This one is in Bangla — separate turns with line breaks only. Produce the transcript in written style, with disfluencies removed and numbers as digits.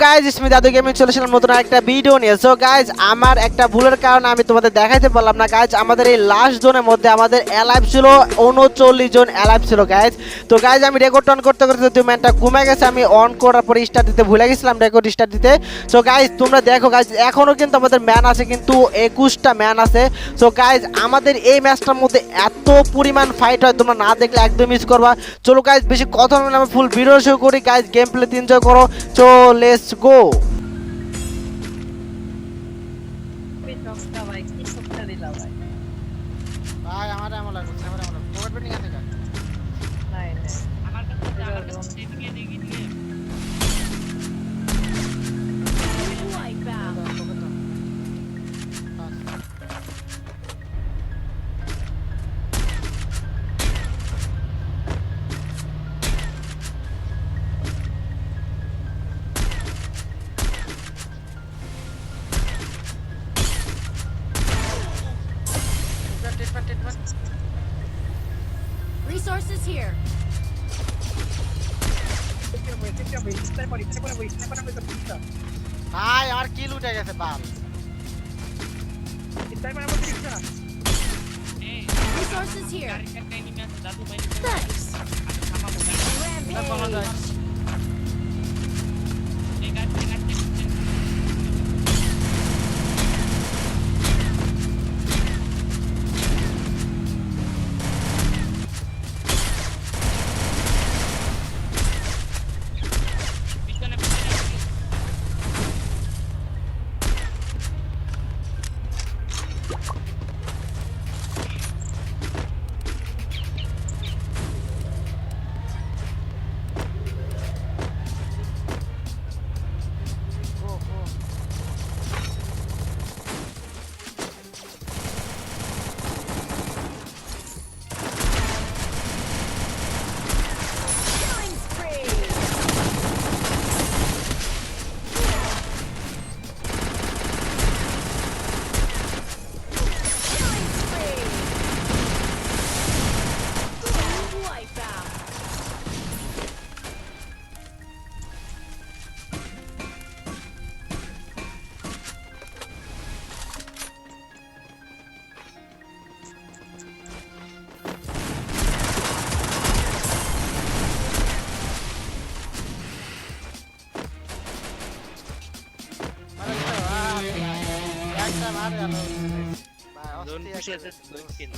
গাইজ ইসমি দাদু গেমিং চলেছিলাম নতুন একটা ভিডিও নিয়ে। সো গাইজ আমার একটা ভুলের কারণে আমি তোমাদের দেখাইতে পারলাম না গাইজ। আমাদের এই লাস্ট জোনের মধ্যে আমাদের অ্যালাইভ ছিল 39 জন অ্যালাইভ ছিল গাইজ। তো গাইজ আমি রেকর্ড অন করতে করতে দুই ম্যানটা ঘুমে গেছে, আমি অন করার পরে স্টার্ট দিতে ভুলে গেছিলাম, রেকর্ড স্টার্ট দিতে। সো গাইজ তোমরা দেখো গাইজ এখনও কিন্তু আমাদের ম্যান আছে, কিন্তু 21টা ম্যান আছে। সো গাইজ আমাদের এই ম্যাচটার মধ্যে এত পরিমাণ ফাইট হয়, তোমরা না দেখলে একদম মিস করবা। চলো গাইজ বেশি কথা না আমি ফুল ভিডিও শুরু করি গাইজ, গেম প্লে এনজয় করো। So let's go. ভাই আমার এমন লাগছে, আমার এমন লাগছে। পকেট বেটিং আছে কার?
নাই নাই
আমার কাছে এদিকে এদিকে
Resources here.
ভাই আমার কিল উঠে গেছে বাল।
Resources here.
গাড়ি একটা এনিমি আছে দাদু ভাই
Thanks.
থামাবো
Rampage.
এই গাড়ি পিছনে
Killing spree. Killing spree. Wipeout.
একটা মার গেল ভাই,
জোন
অস্থির
পুষে
একটা
আছে
জিনিস।
কিল